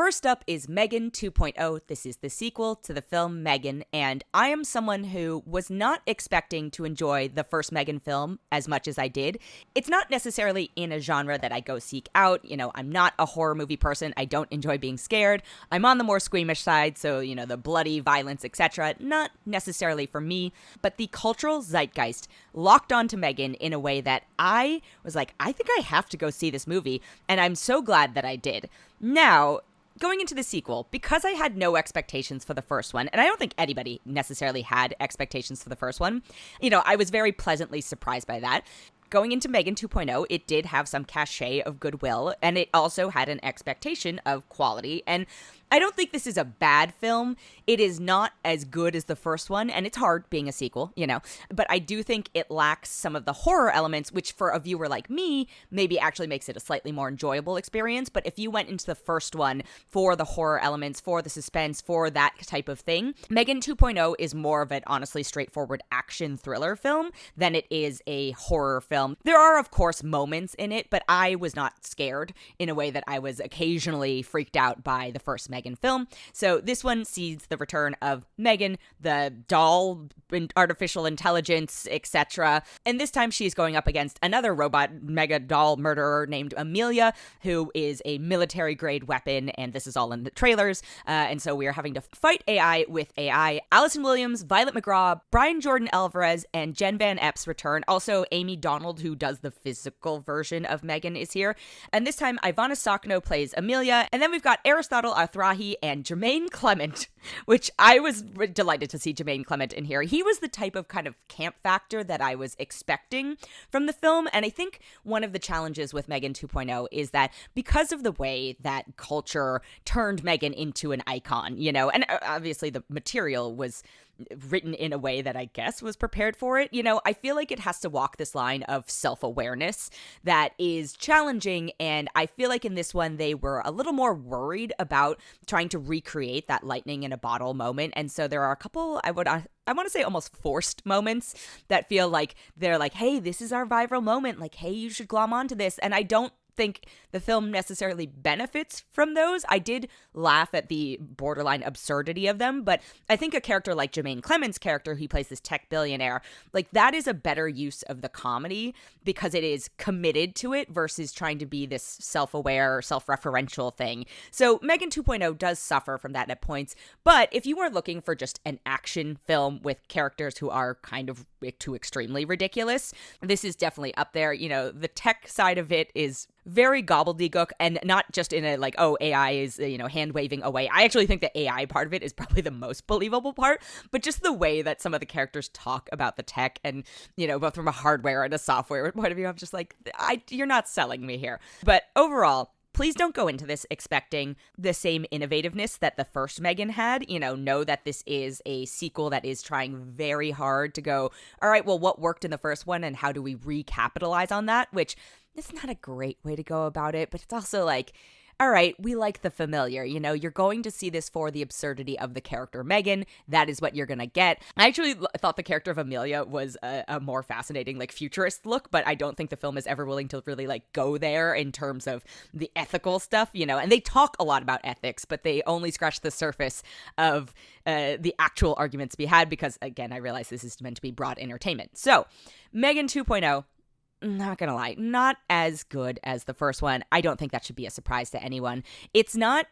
First up is M3GAN 2.0. This is the sequel to the film M3GAN, and I am someone who was not expecting to enjoy the first M3GAN film as much as I did. It's not necessarily in a genre that I go seek out. I'm not a horror movie person. I don't enjoy being scared. I'm on the more squeamish side, so, the bloody violence, etc. Not necessarily for me, but the cultural zeitgeist locked onto M3GAN in a way that I was like, I think I have to go see this movie, and I'm so glad that I did. Now, going into the sequel, because I had no expectations for the first one, and I don't think anybody necessarily had expectations for the first one, I was very pleasantly surprised by that. Going into M3GAN 2.0, it did have some cachet of goodwill, and it also had an expectation of quality, and I don't think this is a bad film. It is not as good as the first one, and it's hard being a sequel, but I do think it lacks some of the horror elements, which for a viewer like me, maybe actually makes it a slightly more enjoyable experience. But if you went into the first one for the horror elements, for the suspense, for that type of thing, M3GAN 2.0 is more of an honestly straightforward action thriller film than it is a horror film. There are, of course, moments in it, but I was not scared in a way that I was occasionally freaked out by the first M3GAN film. So this one sees the return of M3GAN, the doll, artificial intelligence, etc. And this time she's going up against another robot mega doll murderer named Amelia, who is a military-grade weapon, and this is all in the trailers. And so we are having to fight AI with AI. Allison Williams, Violet McGraw, Brian Jordan Alvarez, and Jen Van Epps return. Also, Amy Donald, who does the physical version of M3GAN, is here. And this time, Ivana Sakno plays Amelia. And then we've got Aristotle Arthrahi and Jermaine Clement, which I was delighted to see Jermaine Clement in here. He was the type of kind of camp factor that I was expecting from the film. And I think one of the challenges with M3GAN 2.0 is that because of the way that culture turned M3GAN into an icon, and obviously the material was written in a way that I guess was prepared for it. I feel like it has to walk this line of self-awareness that is challenging, and I feel like in this one they were a little more worried about trying to recreate that lightning in a bottle moment, and so there are a couple, I want to say almost forced moments that feel like they're like, hey, this is our viral moment, like, hey, you should glom onto this, and I don't think the film necessarily benefits from those. I did laugh at the borderline absurdity of them, but I think a character like Jermaine Clement's character, who plays this tech billionaire, like that is a better use of the comedy because it is committed to it versus trying to be this self-aware, self-referential thing. So M3GAN 2.0 does suffer from that at points, but if you are looking for just an action film with characters who are kind of too extremely ridiculous, this is definitely up there. The tech side of it is very gobbledygook, and not just in a like, oh, AI is, hand waving away. I actually think the AI part of it is probably the most believable part, but just the way that some of the characters talk about the tech and, both from a hardware and a software point of view, I'm just like, you're not selling me here. But overall, please don't go into this expecting the same innovativeness that the first M3GAN had. Know that this is a sequel that is trying very hard to go, all right, well, what worked in the first one and how do we recapitalize on that? Which it's not a great way to go about it, but it's also like, all right, we like the familiar. You're going to see this for the absurdity of the character M3GAN. That is what you're going to get. I actually thought the character of Amelia was a more fascinating, like, futurist look, but I don't think the film is ever willing to really, like, go there in terms of the ethical stuff, and they talk a lot about ethics, but they only scratch the surface of the actual arguments to be had because, again, I realize this is meant to be broad entertainment. So, M3GAN 2.0, not gonna lie, not as good as the first one. I don't think that should be a surprise to anyone. It's not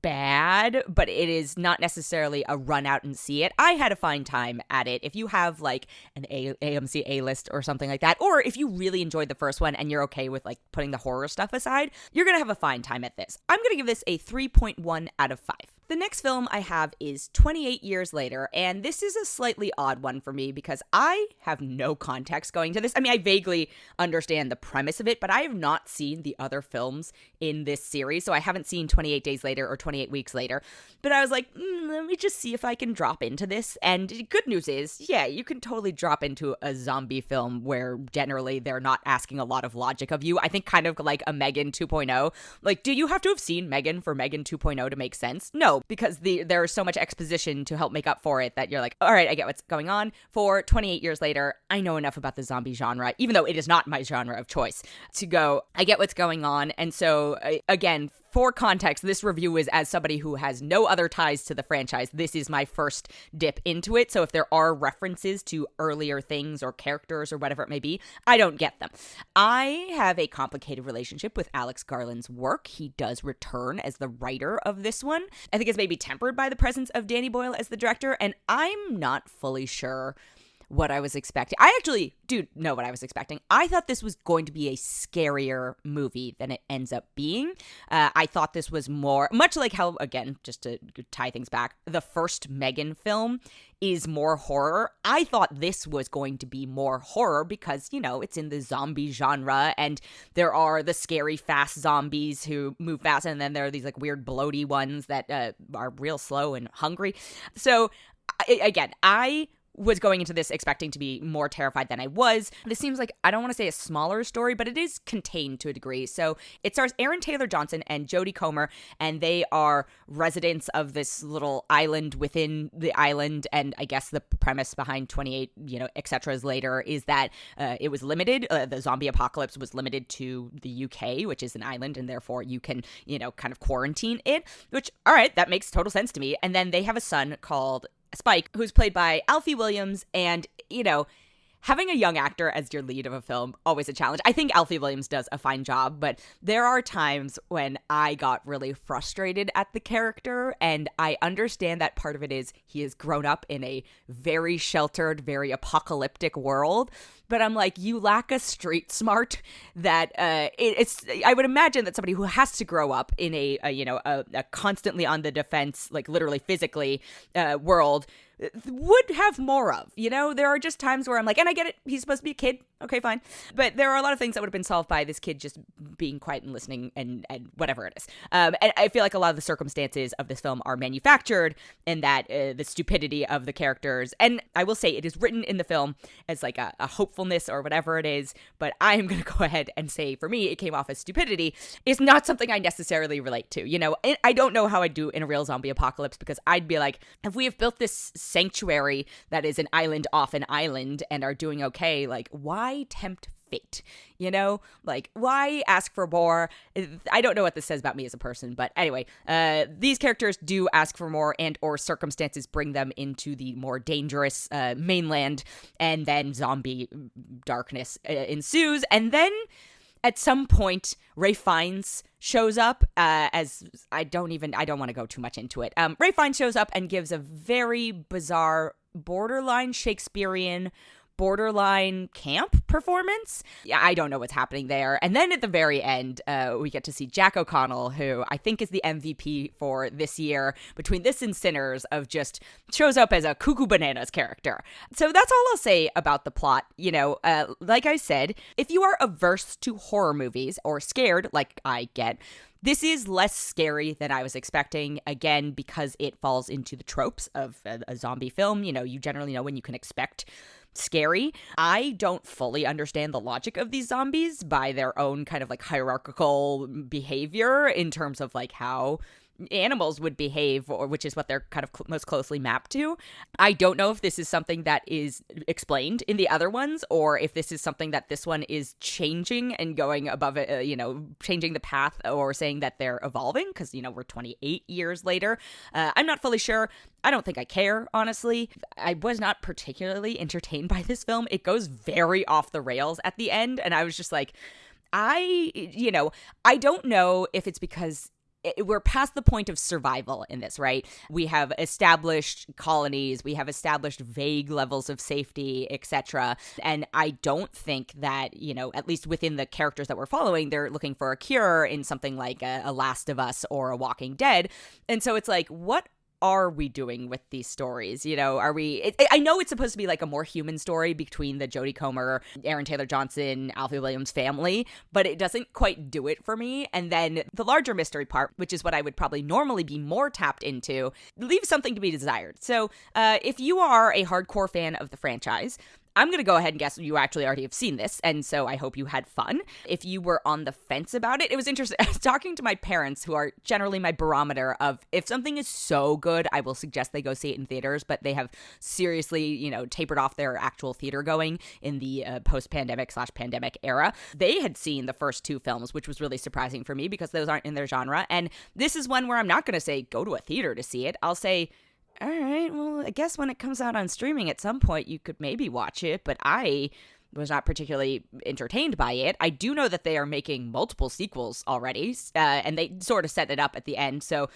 bad, but it is not necessarily a run out and see it. I had a fine time at it. If you have like an AMC A-list or something like that, or if you really enjoyed the first one and you're okay with like putting the horror stuff aside, you're gonna have a fine time at this. I'm gonna give this a 3.1 out of 5. The next film I have is 28 Years Later, and this is a slightly odd one for me because I have no context going to this. I mean, I vaguely understand the premise of it, but I have not seen the other films in this series, so I haven't seen 28 Days Later or 28 Weeks Later. But I was like, let me just see if I can drop into this, and good news is, yeah, you can totally drop into a zombie film where generally they're not asking a lot of logic of you. I think kind of like a M3GAN 2.0. Like, do you have to have seen M3GAN for M3GAN 2.0 to make sense? No, because there's so much exposition to help make up for it that you're like, all right, I get what's going on. For 28 Years Later, I know enough about the zombie genre, even though it is not my genre of choice, to go, I get what's going on. And so, again, For context, this review is as somebody who has no other ties to the franchise. This is my first dip into it. So if there are references to earlier things or characters or whatever it may be, I don't get them. I have a complicated relationship with Alex Garland's work. He does return as the writer of this one. I think it's maybe tempered by the presence of Danny Boyle as the director, and I'm not fully sure what I was expecting. I actually do know what I was expecting. I thought this was going to be a scarier movie than it ends up being. I thought this was more, much like how, again, just to tie things back, the first M3GAN film is more horror. I thought this was going to be more horror because, you know, it's in the zombie genre and there are the scary fast zombies who move fast, and then there are these like weird bloaty ones that are real slow and hungry. So again, I was going into this expecting to be more terrified than I was. This seems like, I don't want to say a smaller story, but it is contained to a degree. So it stars Aaron Taylor Johnson and Jodie Comer, and they are residents of this little island within the island. And I guess the premise behind 28, et cetera, later is that it was limited. The zombie apocalypse was limited to the UK, which is an island, and therefore you can, kind of quarantine it, which, all right, that makes total sense to me. And then they have a son called Spike, who's played by Alfie Williams, and, having a young actor as your lead of a film, always a challenge. I think Alfie Williams does a fine job, but there are times when I got really frustrated at the character, and I understand that part of it is he has grown up in a very sheltered, very apocalyptic world, but I'm like, you lack a street smart that it's. I would imagine that somebody who has to grow up in a constantly on the defense, like literally physically, world would have more of. There are just times where I'm like, and I get it, he's supposed to be a kid. Okay, fine. But there are a lot of things that would have been solved by this kid just being quiet and listening and whatever it is. And I feel like a lot of the circumstances of this film are manufactured, and that the stupidity of the characters, and I will say it is written in the film as like a hopefulness or whatever it is, but I am going to go ahead and say for me it came off as stupidity, is not something I necessarily relate to. I don't know how I'd do in a real zombie apocalypse, because I'd be like, if we have built this sanctuary that is an island off an island and are doing okay, like, why tempt fate? Like, why ask for more? I don't know what this says about me as a person, but anyway, these characters do ask for more, and or circumstances bring them into the more dangerous mainland, and then zombie darkness ensues, and then at some point, Ralph Fiennes shows up as, I don't want to go too much into it. Ralph Fiennes shows up and gives a very bizarre, borderline Shakespearean, borderline camp performance. Yeah, I don't know what's happening there. And then at the very end, we get to see Jack O'Connell, who I think is the MVP for this year, between this and Sinners, of just shows up as a cuckoo bananas character. So that's all I'll say about the plot. Like I said, if you are averse to horror movies or scared like I get, this is less scary than I was expecting, again, because it falls into the tropes of a zombie film. You generally know when you can expect scary. I don't fully understand the logic of these zombies by their own kind of like hierarchical behavior in terms of like how animals would behave, or which is what they're kind of most closely mapped to. I don't know if this is something that is explained in the other ones, or if this is something that this one is changing and going above it, changing the path, or saying that they're evolving, because, we're 28 years later. I'm not fully sure. I don't think I care, honestly. I was not particularly entertained by this film. It goes very off the rails at the end, and I was just like, I don't know if it's because we're past the point of survival in this, right? We have established colonies, we have established vague levels of safety, etc. And I don't think that, at least within the characters that we're following, they're looking for a cure in something like a Last of Us or a Walking Dead. And so it's like, what are we doing with these stories? Are we, I know it's supposed to be like a more human story between the Jodie Comer, Aaron Taylor Johnson, Alfie Williams family, but it doesn't quite do it for me. And then the larger mystery part, which is what I would probably normally be more tapped into, leaves something to be desired. So if you are a hardcore fan of the franchise, I'm going to go ahead and guess you actually already have seen this, and so I hope you had fun. If you were on the fence about it, it was interesting. I was talking to my parents, who are generally my barometer of if something is so good, I will suggest they go see it in theaters, but they have seriously, tapered off their actual theater going in the post-pandemic/pandemic era. They had seen the first two films, which was really surprising for me because those aren't in their genre, and this is one where I'm not going to say go to a theater to see it. I'll say, all right, well, I guess when it comes out on streaming at some point, you could maybe watch it, but I was not particularly entertained by it. I do know that they are making multiple sequels already, and they sort of set it up at the end. So,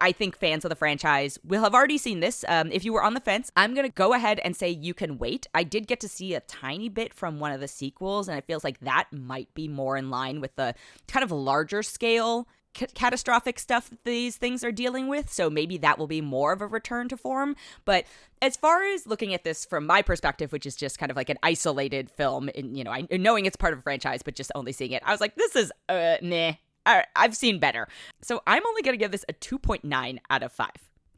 I think fans of the franchise will have already seen this. If you were on the fence, I'm going to go ahead and say you can wait. I did get to see a tiny bit from one of the sequels, and it feels like that might be more in line with the kind of larger scale catastrophic stuff that these things are dealing with, so maybe that will be more of a return to form. But as far as looking at this from my perspective, which is just kind of like an isolated film, and knowing it's part of a franchise, but just only seeing it, I was like, this is nah. I've seen better. So I'm only going to give this a 2.9 out of 5.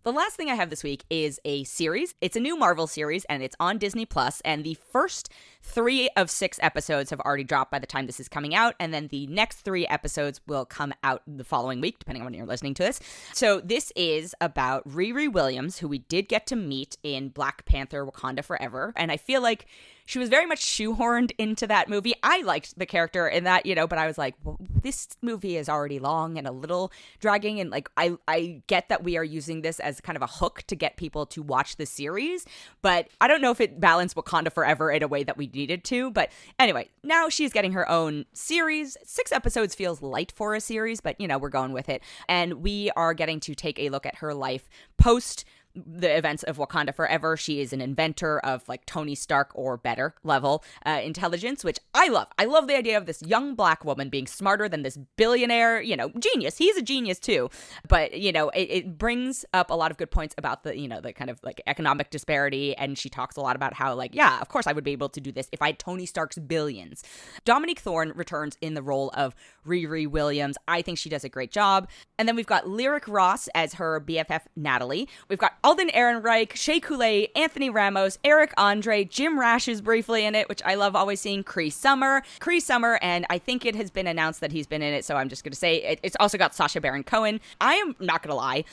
The last thing I have this week is a series. It's a new Marvel series, and it's on Disney+, and the first 3 of 6 episodes have already dropped by the time this is coming out, and then the next 3 episodes will come out the following week, depending on when you're listening to this. So this is about Riri Williams, who we did get to meet in Black Panther: Wakanda Forever, and I feel like she was very much shoehorned into that movie. I liked the character in that, but I was like, well, this movie is already long and a little dragging, and I get that we are using this as kind of a hook to get people to watch the series, but I don't know if it balanced Wakanda Forever in a way that we needed to. But anyway, now she's getting her own series. 6 episodes feels light for a series, but we're going with it. And we are getting to take a look at her life post the events of Wakanda Forever. She is an inventor of like Tony Stark or better level intelligence, which I love. I love the idea of this young black woman being smarter than this billionaire, genius. He's a genius too. But, it brings up a lot of good points about the, the kind of like economic disparity. And she talks a lot about how like, yeah, of course I would be able to do this if I had Tony Stark's billions. Dominique Thorne returns in the role of Riri Williams. I think she does a great job. And then we've got Lyric Ross as her BFF Natalie. We've got Alden Ehrenreich, Shea Coulee, Anthony Ramos, Eric Andre, Jim Rash is briefly in it, which I love always seeing, Cree Summer, and I think it has been announced that he's been in it, so I'm just going to say it's also got Sacha Baron Cohen. I am not going to lie.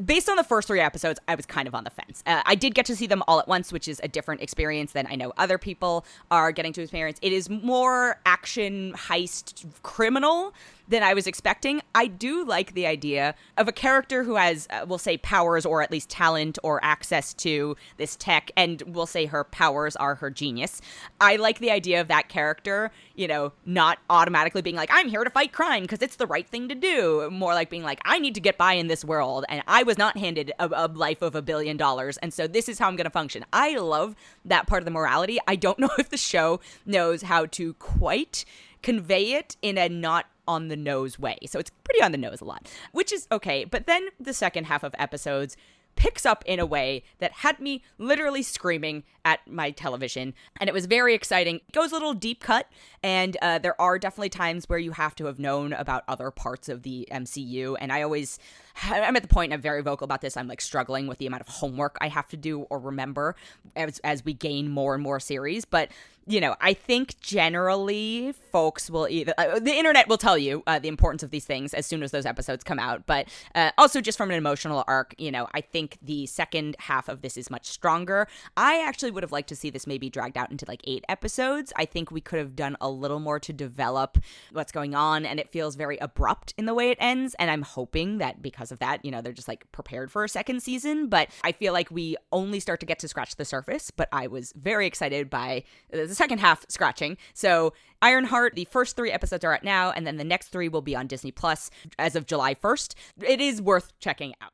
Based on the first 3 episodes, I was kind of on the fence. I did get to see them all at once, which is a different experience than I know other people are getting to experience. It is more action, heist, criminal than I was expecting. I do like the idea of a character who has, we'll say, powers or at least talent or access to this tech, and we'll say her powers are her genius. I like the idea of that character, not automatically being like, I'm here to fight crime because it's the right thing to do. More like being like, I need to get by in this world, and I was not handed a life of $1 billion, and so this is how I'm going to function. I love that part of the morality. I don't know if the show knows how to quite convey it in a not on the nose way. So it's pretty on the nose a lot, which is okay. But then the second half of episodes picks up in a way that had me literally screaming at my television, and it was very exciting. It goes a little deep cut, and there are definitely times where you have to have known about other parts of the MCU, and I'm at the point, and I'm very vocal about this, I'm like struggling with the amount of homework I have to do or remember as we gain more and more series. But I think generally folks will either, the internet will tell you the importance of these things as soon as those episodes come out. But also just from an emotional arc, I think the second half of this is much stronger. I actually would have liked to see this maybe dragged out into like 8 episodes. I think we could have done a little more to develop what's going on, and it feels very abrupt in the way it ends. And I'm hoping that because of that, they're just like prepared for a second season. But I feel like we only start to get to scratch the surface. But I was very excited by the second half scratching. So Ironheart, the first 3 episodes are out now, and then the next 3 will be on Disney Plus as of July 1st. It is worth checking out.